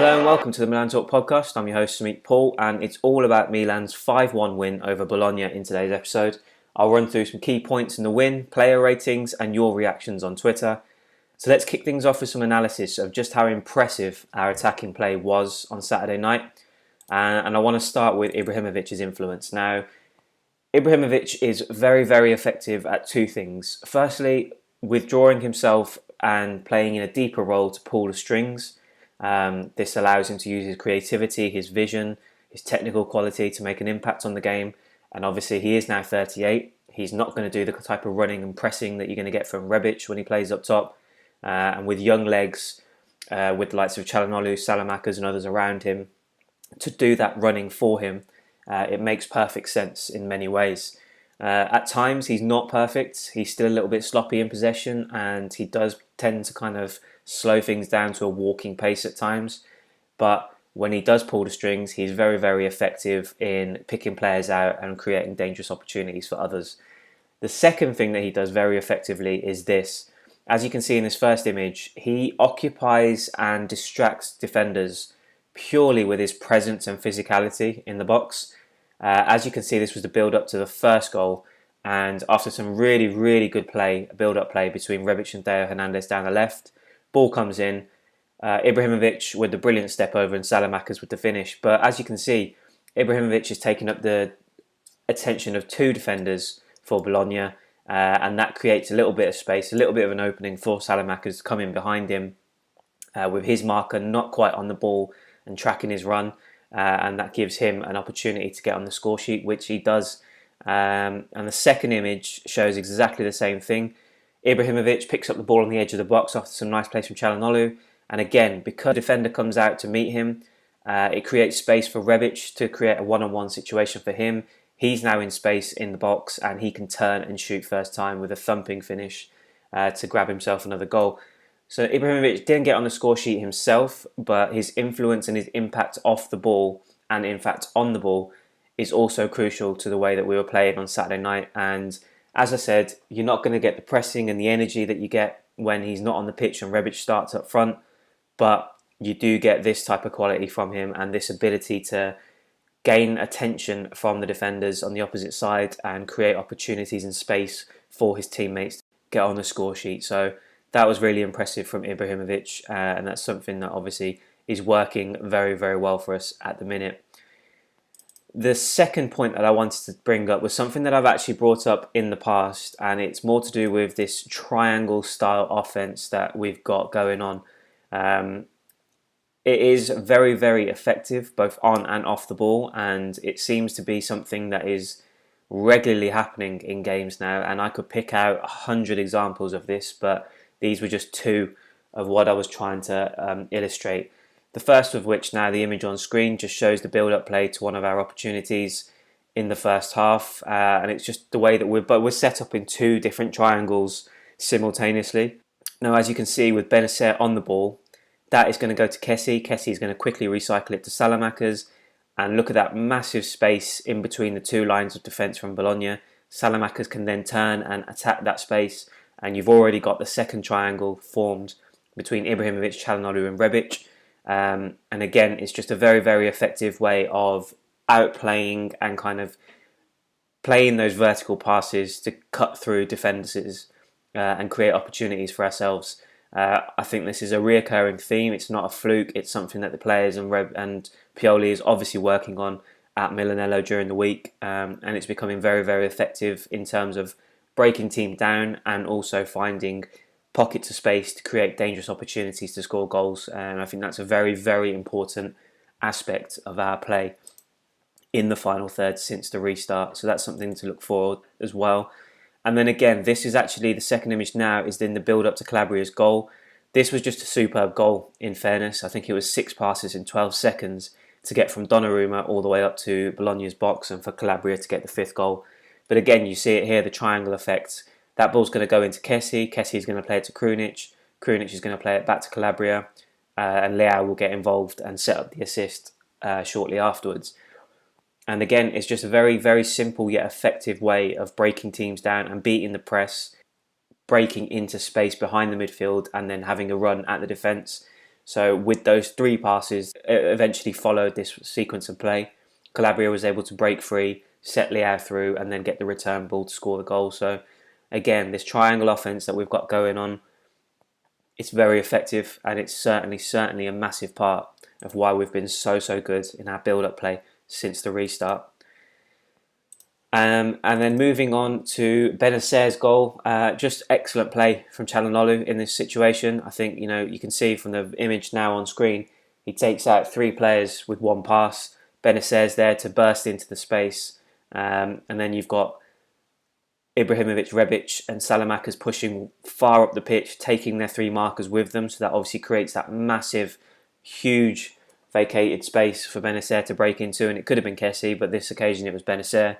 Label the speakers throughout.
Speaker 1: Hello and welcome to the Milan Talk podcast. I'm your host, Samit Paul, and it's all about Milan's 5-1 win over Bologna in today's episode. I'll run through some key points in the win, player ratings, and your reactions on Twitter. So let's kick things off with some analysis of just how impressive our attacking play was on Saturday night. And I want to start with Ibrahimovic's influence. Now, Ibrahimovic is very, very effective at two things. Firstly, withdrawing himself and playing in a deeper role to pull the strings. This allows him to use his creativity, his vision, his technical quality to make an impact on the game. And obviously he is now 38. He's not going to do the type of running and pressing that you're going to get from Rebic when he plays up top. And with young legs, with the likes of Calcio, Salamakers and others around him, to do that running for him, it makes perfect sense in many ways. At times he's not perfect. He's still a little bit sloppy in possession, and he does tend to kind of slow things down to a walking pace at times. But when he does pull the strings, he's very, very effective in picking players out and creating dangerous opportunities for others. The second thing that he does very effectively is this. As you can see in this first image, he occupies and distracts defenders purely with his presence and physicality in the box. As you can see, this was the build-up to the first goal, and after some really, really good play, build-up play between Rebic and Theo Hernandez down the left, ball comes in, Ibrahimovic with the brilliant step over and Salamakers with the finish. But as you can see, Ibrahimovic is taking up the attention of two defenders for Bologna, and that creates a little bit of space, a little bit of an opening for Salamakers to come in behind him with his marker not quite on the ball and tracking his run. And that gives him an opportunity to get on the score sheet, which he does. And the second image shows exactly the same thing. Ibrahimovic picks up the ball on the edge of the box after some nice plays from Calhanoglu. And again, because the defender comes out to meet him, it creates space for Rebic to create a one-on-one situation for him. He's now in space in the box, and he can turn and shoot first time with a thumping finish to grab himself another goal. So Ibrahimovic didn't get on the score sheet himself, but his influence and his impact off the ball and in fact on the ball is also crucial to the way that we were playing on Saturday night. And as I said, you're not going to get the pressing and the energy that you get when he's not on the pitch and Rebic starts up front, but you do get this type of quality from him and this ability to gain attention from the defenders on the opposite side and create opportunities and space for his teammates to get on the score sheet. So that was really impressive from Ibrahimovic, and that's something that obviously is working very, very well for us at the minute. The second point that I wanted to bring up was something that I've actually brought up in the past, and it's more to do with this triangle style offense that we've got going on. It is very, very effective both on and off the ball, and it seems to be something that is regularly happening in games now, and I could pick out 100 examples of this, but these were just two of what I was trying to illustrate. The first of which, now the image on screen, just shows the build-up play to one of our opportunities in the first half. And it's just the way that we're set up in two different triangles simultaneously. Now, as you can see with Benacer on the ball, that is going to go to Kessie. Kessie is going to quickly recycle it to Salamakers. And look at that massive space in between the two lines of defence from Bologna. Salamakers can then turn and attack that space. And you've already got the second triangle formed between Ibrahimovic, Calhanoglu and Rebic. And again, it's just a very, very effective way of outplaying and kind of playing those vertical passes to cut through defenders and create opportunities for ourselves. I think this is a reoccurring theme. It's not a fluke. It's something that the players and Pioli is obviously working on at Milanello during the week. And it's becoming very, very effective in terms of breaking teams down and also finding pockets of space to create dangerous opportunities to score goals. And I think that's a very, very important aspect of our play in the final third since the restart. So that's something to look forward as well. And then again, this is actually the second image now is in the build-up to Calabria's goal. This was just a superb goal, in fairness. I think it was 6 passes in 12 seconds to get from Donnarumma all the way up to Bologna's box and for Calabria to get the 5th goal. But again, you see it here, the triangle effect. That ball's going to go into Kessie. Kessie is going to play it to Krunic. Krunic is going to play it back to Calabria. And Leao will get involved and set up the assist shortly afterwards. And again, it's just a very, very simple yet effective way of breaking teams down and beating the press, breaking into space behind the midfield and then having a run at the defence. So with those 3 passes, it eventually followed this sequence of play. Calabria was able to break free, set Leao through, and then get the return ball to score the goal. So again, this triangle offense that we've got going on, it's very effective, and it's certainly a massive part of why we've been so good in our build-up play since the restart. And then moving on to Benacer's goal, just excellent play from Calhanoglu in this situation. I think, you can see from the image now on screen, he takes out 3 players with 1 pass. Benacer's there to burst into the space, and then you've got Ibrahimovic, Rebic and Salamakers pushing far up the pitch, taking their 3 markers with them. So that obviously creates that massive, huge vacated space for Benacer to break into. And it could have been Kessie, but this occasion it was Benacer.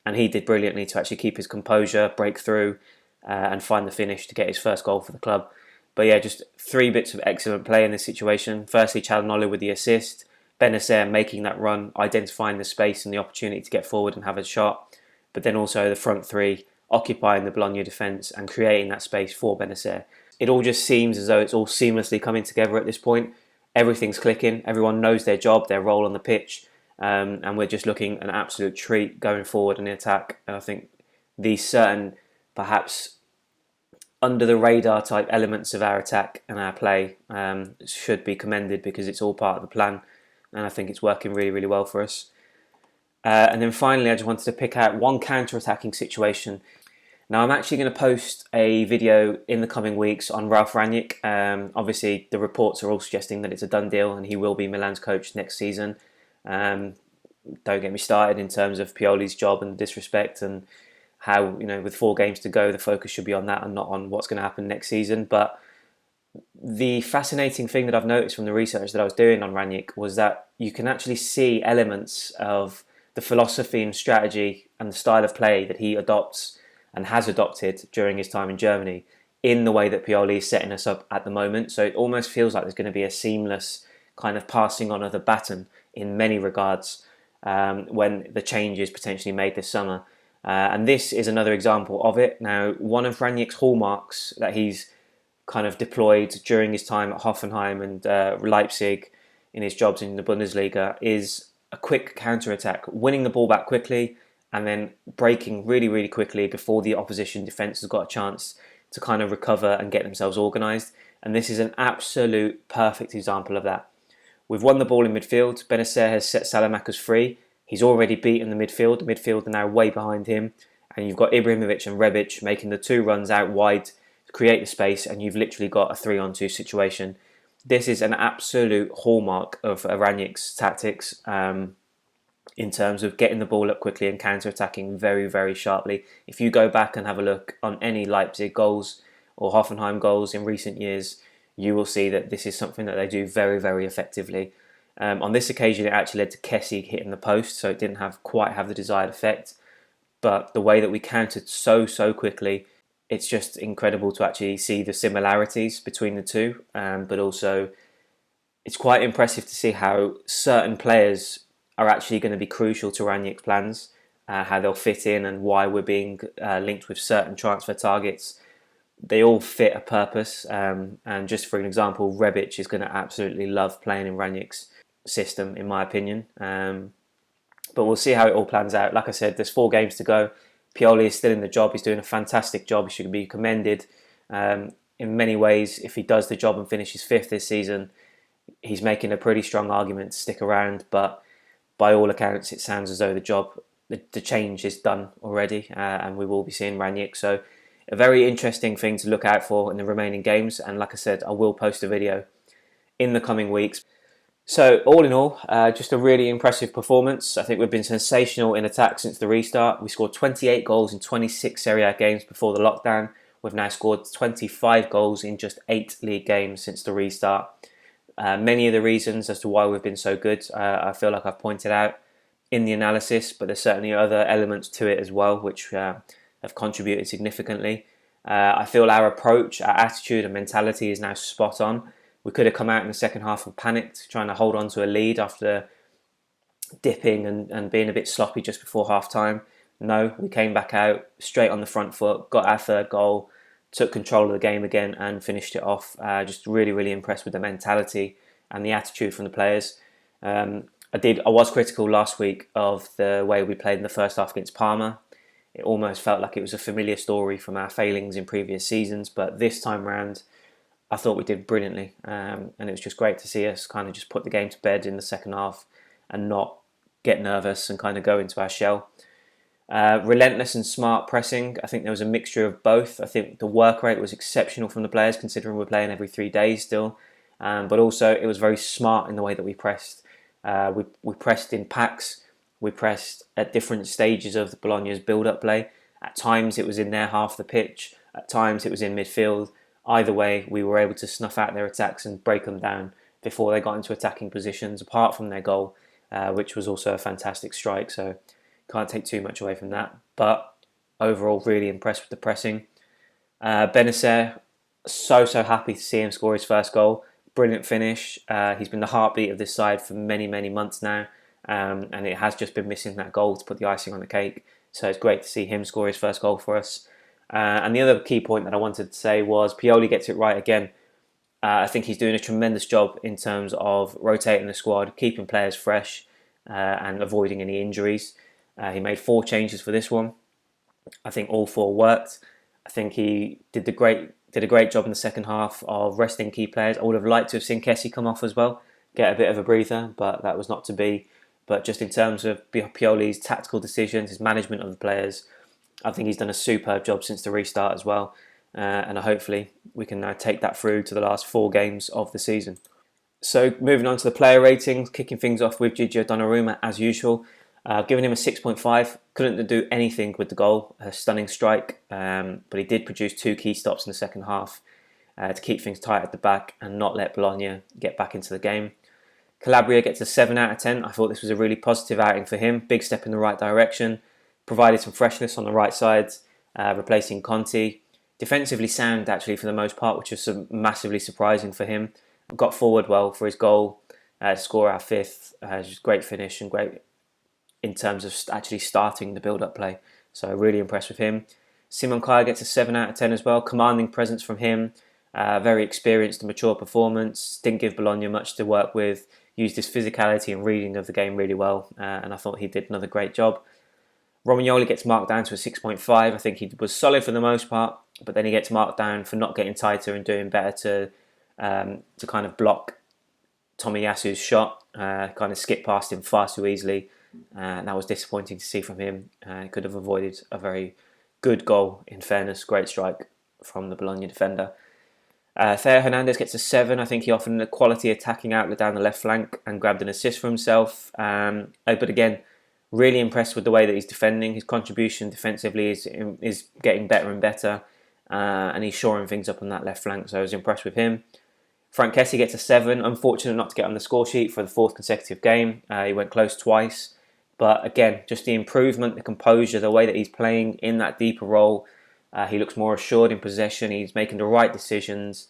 Speaker 1: And he did brilliantly to actually keep his composure, break through and find the finish to get his first goal for the club. But yeah, just 3 bits of excellent play in this situation. Firstly, Calhanoglu with the assist. Benacer making that run, identifying the space and the opportunity to get forward and have a shot. But then also the front 3 occupying the Bologna defence and creating that space for Benacer. It all just seems as though it's all seamlessly coming together at this point. Everything's clicking. Everyone knows their job, their role on the pitch. And we're just looking an absolute treat going forward in the attack. And I think these certain, perhaps under the radar type elements of our attack and our play should be commended, because it's all part of the plan. And I think it's working really well for us. And then finally, I just wanted to pick out one counter-attacking situation. Now, I'm actually going to post a video in the coming weeks on Ralf Ranyik. Obviously, the reports are all suggesting that it's a done deal and he will be Milan's coach next season. Don't get me started in terms of Pioli's job and disrespect, and how, with 4 games to go, the focus should be on that and not on what's going to happen next season. But the fascinating thing that I've noticed from the research that I was doing on Ranyik was that you can actually see elements of the philosophy and strategy and the style of play that he adopts and has adopted during his time in Germany in the way that Pioli is setting us up at the moment. So it almost feels like there's going to be a seamless kind of passing on of the baton in many regards when the change is potentially made this summer. And this is another example of it. Now, one of Ranyik's hallmarks that he's kind of deployed during his time at Hoffenheim and Leipzig in his jobs in the Bundesliga is a quick counter-attack, winning the ball back quickly and then breaking really quickly before the opposition defence has got a chance to kind of recover and get themselves organised. And this is an absolute perfect example of that. We've won the ball in midfield. Benacer has set Salamakers free. He's already beaten the midfield. The midfield are now way behind him. And you've got Ibrahimovic and Rebic making the 2 runs out wide to create the space, and you've literally got a 3-on-2 situation. This is an absolute hallmark of Ranyik's tactics in terms of getting the ball up quickly and counter-attacking very sharply. If you go back and have a look on any Leipzig goals or Hoffenheim goals in recent years, you will see that this is something that they do very effectively. On this occasion, it actually led to Kessie hitting the post, so it didn't quite have the desired effect. But the way that we countered so quickly, it's just incredible to actually see the similarities between the two. But also, it's quite impressive to see how certain players are actually going to be crucial to Ranyik's plans, how they'll fit in and why we're being linked with certain transfer targets. They all fit a purpose. And just for an example, Rebic is going to absolutely love playing in Ranyik's system, in my opinion. But we'll see how it all plans out. Like I said, there's 4 games to go. Pioli is still in the job. He's doing a fantastic job. He should be commended. In many ways, if he does the job and finishes 5th this season, he's making a pretty strong argument to stick around. But by all accounts, it sounds as though the change is done already, and we will be seeing Ranyik. So a very interesting thing to look out for in the remaining games. And like I said, I will post a video in the coming weeks. So all in all, just a really impressive performance. I think we've been sensational in attack since the restart. We scored 28 goals in 26 SerieA games before the lockdown. We've now scored 25 goals in just 8 league games since the restart. Many of the reasons as to why we've been so good, I feel like I've pointed out in the analysis, but there's certainly other elements to it as well which have contributed significantly. I feel our approach, our attitude and mentality is now spot on. We could have come out in the second half and panicked, trying to hold on to a lead after dipping and being a bit sloppy just before half time. No, we came back out straight on the front foot, got our 3rd goal, took control of the game again and finished it off. Just really, really impressed with the mentality and the attitude from the players. I was critical last week of the way we played in the first half against Parma. It almost felt like it was a familiar story from our failings in previous seasons, but this time round, I thought we did brilliantly, and it was just great to see us kind of just put the game to bed in the second half and not get nervous and kind of go into our shell. Relentless and smart pressing. I think there was a mixture of both. I think the work rate was exceptional from the players, considering we're playing every 3 days still, but also it was very smart in the way that we pressed. We pressed in packs. We pressed at different stages of Bologna's build-up play. At times it was in their half of the pitch. At times it was in midfield. Either way, we were able to snuff out their attacks and break them down before they got into attacking positions, apart from their goal, which was also a fantastic strike. So can't take too much away from that. But overall, really impressed with the pressing. Benacer, so happy to see him score his first goal. Brilliant finish. He's been the heartbeat of this side for many, many months now. And it has just been missing that goal to put the icing on the cake. So it's great to see him score his first goal for us. And the other key point that I wanted to say was Pioli gets it right again. I think he's doing a tremendous job in terms of rotating the squad, keeping players fresh, and avoiding any injuries. He made 4 changes for this one. I think all 4 worked. I think he did a great job in the second half of resting key players. I would have liked to have seen Kessie come off as well, get a bit of a breather, but that was not to be. But just in terms of Pioli's tactical decisions, his management of the players, I think he's done a superb job since the restart as well. And hopefully we can now take that through to the last 4 games of the season. So moving on to the player ratings, kicking things off with Gigio Donnarumma as usual. Giving him a 6.5. Couldn't do anything with the goal. A stunning strike. But he did produce 2 key stops in the second half to keep things tight at the back and not let Bologna get back into the game. Calabria gets a 7 out of 10. I thought this was a really positive outing for him. Big step in the right direction. Provided some freshness on the right side, replacing Conti. Defensively sound actually for the most part, which was massively surprising for him. Got forward well for his goal to score our 5th. Just great finish and great in terms of actually starting the build-up play. So really impressed with him. Simon Kjaer gets a 7 out of 10 as well. Commanding presence from him. Very experienced and mature performance. Didn't give Bologna much to work with. Used his physicality and reading of the game really well. And I thought he did another great job. Romagnoli gets marked down to a 6.5. I think he was solid for the most part, but then he gets marked down for not getting tighter and doing better to kind of block Tomiyasu's shot. Kind of skipped past him far too easily. And that was disappointing to see from him. He could have avoided a very good goal, in fairness. Great strike from the Bologna defender. Theo Hernandez gets a 7. I think he offered a quality attacking outlet down the left flank and grabbed an assist for himself. But again, really impressed with the way that he's defending. His contribution defensively is getting better and better. And he's shoring things up on that left flank, so I was impressed with him. Frank Kessie gets a 7. Unfortunate not to get on the score sheet for the 4th consecutive game. He went close twice. But again, just the improvement, the composure, the way that he's playing in that deeper role. He looks more assured in possession. He's making the right decisions.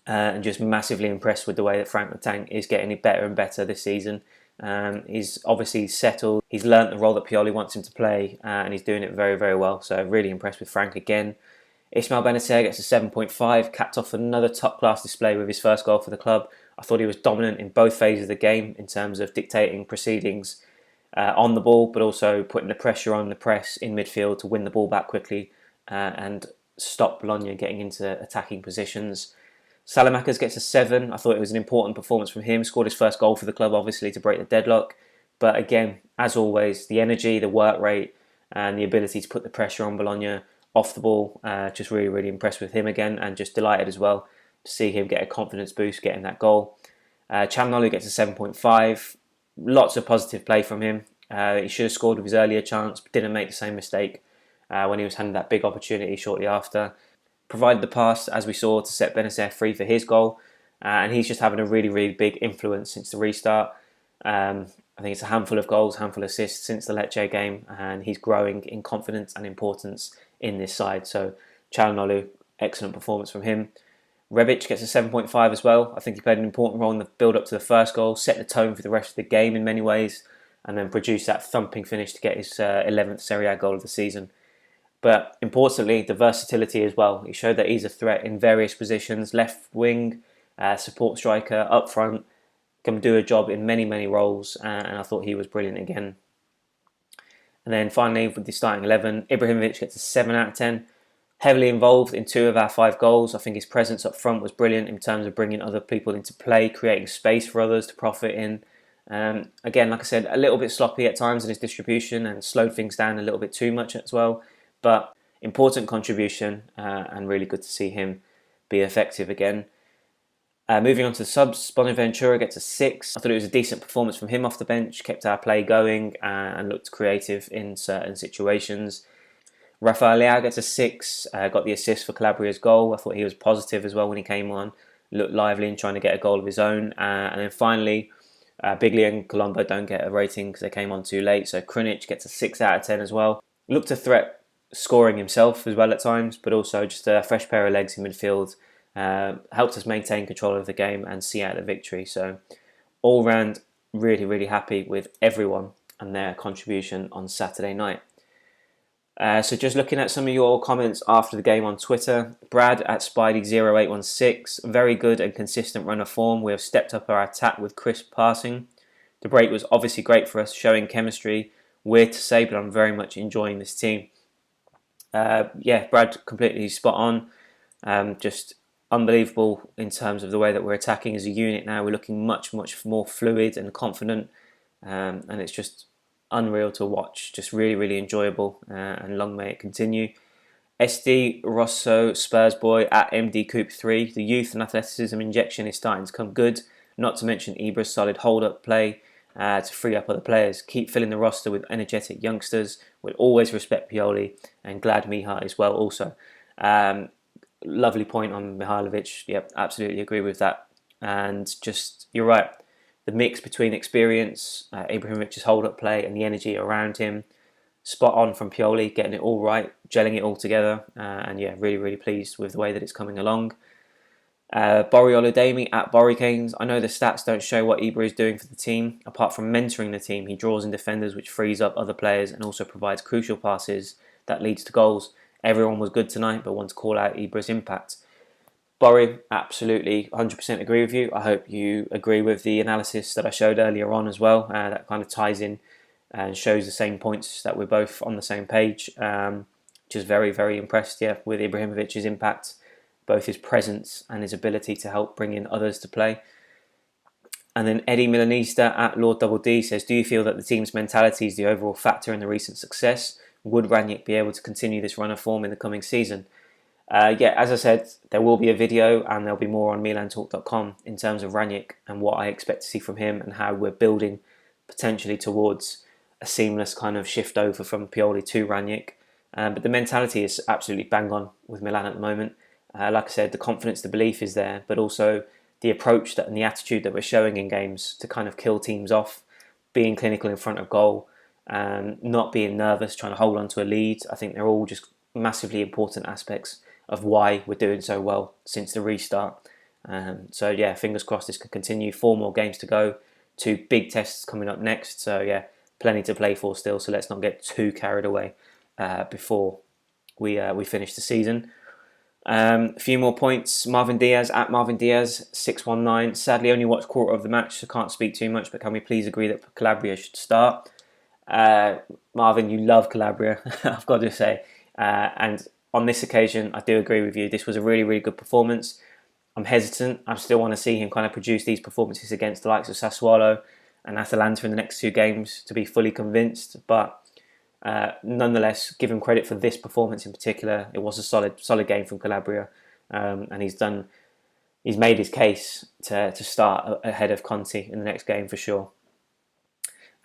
Speaker 1: And just massively impressed with the way that Frank the Tank is getting better and better this season. He's obviously settled. He's learnt the role that Pioli wants him to play. And he's doing it very, very well. So really impressed with Frank again. Ismail Benacer gets a 7.5. Capped off another top-class display with his first goal for the club. I thought he was dominant in both phases of the game in terms of dictating proceedings on the ball, but also putting the pressure on the press in midfield to win the ball back quickly and stop Bologna getting into attacking positions. Salamakers gets a 7. I thought it was an important performance from him. Scored his first goal for the club, obviously, to break the deadlock. But again, as always, the energy, the work rate, and the ability to put the pressure on Bologna off the ball, just really, really impressed with him again, and just delighted as well to see him get a confidence boost getting that goal. Calhanoglu gets a 7.5. Lots of positive play from him. He should have scored with his earlier chance, but didn't make the same mistake when he was handed that big opportunity shortly after. Provided the pass, as we saw, to set Benacer free for his goal. And he's just having a really, really big influence since the restart. I think it's a handful of goals, handful of assists since the Lecce game, and he's growing in confidence and importance in this side. So Calhanoglu, excellent performance from him. Rebic gets a 7.5 as well. I think he played an important role in the build-up to the first goal, set the tone for the rest of the game in many ways, and then produced that thumping finish to get his 11th SerieA goal of the season. But importantly, the versatility as well. He showed that he's a threat in various positions: left wing, support striker, up front, can do a job in many, many roles. And I thought he was brilliant again. And then finally, with the starting 11, Ibrahimovic gets a 7 out of 10. Heavily involved in 2 of our 5 goals. I think his presence up front was brilliant in terms of bringing other people into play, creating space for others to profit in. Again, like I said, a little bit sloppy at times in his distribution and slowed things down a little bit too much as well. But important contribution and really good to see him be effective again. Moving on to the subs, Bonaventura gets a 6. I thought it was a decent performance from him off the bench, kept our play going and looked creative in certain situations. Rafael Leao gets a 6, got the assist for Calabria's goal. I thought he was positive as well when he came on, looked lively and trying to get a goal of his own. And then finally, Biglia and Colombo don't get a rating because they came on too late. So Ranyik gets a 6 out of 10 as well. Looked a threat scoring himself as well at times, but also just a fresh pair of legs in midfield. Helped us maintain control of the game and see out the victory. So all round, really, really happy with everyone and their contribution on Saturday night. So just looking at some of your comments after the game on Twitter, Brad at Spidey0816, very good and consistent run of form. We have stepped up our attack with crisp passing. The break was obviously great for us, showing chemistry. Weird to say, but I'm very much enjoying this team. Brad completely spot on. Just unbelievable in terms of the way that we're attacking as a unit now. We're looking much, much more fluid and confident, and it's just unreal to watch. Just really, really enjoyable, and long may it continue. SD Rosso Spurs boy at MD Coop 3. The youth and athleticism injection is starting to come good. Not to mention Ibra's solid hold-up play to free up other players. Keep filling the roster with energetic youngsters. We'll always respect Pioli, and glad Miha as well also. Lovely point on Mihailovic. Yep, absolutely agree with that. And just, you're right, the mix between experience, Ibrahimovic's hold-up play and the energy around him, spot on from Pioli, getting it all right, gelling it all together. Really, really pleased with the way that it's coming along. Boriolodemi at Borikanes. I know the stats don't show what Ibra is doing for the team. Apart from mentoring the team, he draws in defenders, which frees up other players and also provides crucial passes that leads to goals. Everyone was good tonight, but want to call out Ibra's impact. Borry, absolutely 100% agree with you. I hope you agree with the analysis that I showed earlier on as well. That kind of ties in and shows the same points, that we're both on the same page. Just very, very impressed with Ibrahimovic's impact, both his presence and his ability to help bring in others to play. And then Eddie Milanista at Lord Double D says, do you feel that the team's mentality is the overall factor in the recent success? Would Ranyik be able to continue this run of form in the coming season? As I said, there will be a video and there'll be more on MilanTalk.com in terms of Ranyik and what I expect to see from him and how we're building potentially towards a seamless kind of shift over from Pioli to Ranyik. But the mentality is absolutely bang on with Milan at the moment. Like I said, the confidence, the belief is there, but also the approach and the attitude that we're showing in games to kind of kill teams off, being clinical in front of goal, not being nervous, trying to hold on to a lead. I think they're all just massively important aspects of why we're doing so well since the restart. Fingers crossed this can continue. 4 more games to go, 2 big tests coming up next. So plenty to play for still. So let's not get too carried away before we finish the season. A few more points. Marvin Diaz at Marvin Diaz 619. Sadly, only watched quarter of the match, so can't speak too much. But can we please agree that Calabria should start? Marvin, you love Calabria, I've got to say. And on this occasion, I do agree with you. This was a really, really good performance. I'm hesitant. I still want to see him kind of produce these performances against the likes of Sassuolo and Atalanta in the next 2 games to be fully convinced. But nonetheless, give him credit for this performance in particular. It was a solid game from Calabria, and he's made his case to start ahead of Conte in the next game for sure.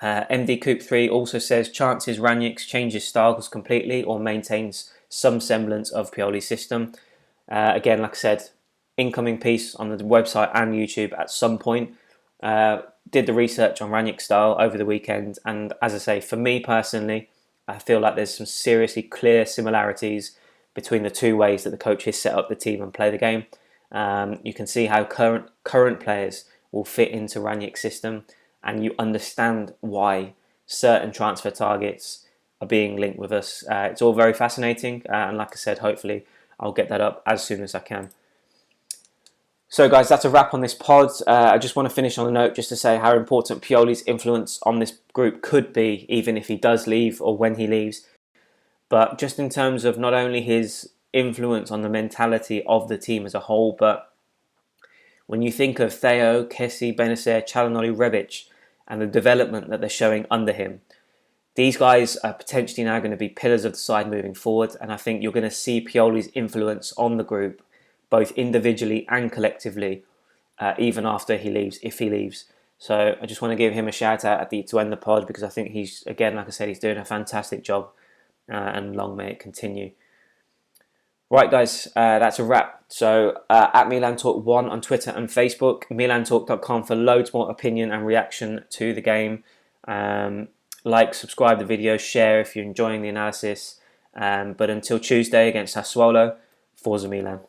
Speaker 1: MD Coop 3 also says, chances Ranyik changes styles completely or maintains some semblance of Pioli's system. Again, like I said, incoming piece on the website and YouTube at some point. Did the research on Ranyik's style over the weekend, and as I say, for me personally, I feel like there's some seriously clear similarities between the 2 ways that the coach has set up the team and play the game. You can see how current players will fit into Ranyik's system, and you understand why certain transfer targets are being linked with us. It's all very fascinating, and like I said, hopefully I'll get that up as soon as I can. So guys, that's a wrap on this pod. I just want to finish on a note just to say how important Pioli's influence on this group could be, even if he does leave or when he leaves. But just in terms of not only his influence on the mentality of the team as a whole, but when you think of Theo, Kessie, Benacer, Çalhanoğlu, Rebic, and the development that they're showing under him, these guys are potentially now going to be pillars of the side moving forward, and I think you're going to see Pioli's influence on the group, both individually and collectively, even after he leaves, if he leaves. So I just want to give him a shout out to end the pod, because I think he's, again, like I said, he's doing a fantastic job, and long may it continue. Right guys, that's a wrap. So at Milan Talk 1 on Twitter and Facebook, milantalk.com for loads more opinion and reaction to the game. Like, subscribe the video, share if you're enjoying the analysis. But until Tuesday against Sassuolo, Forza Milan.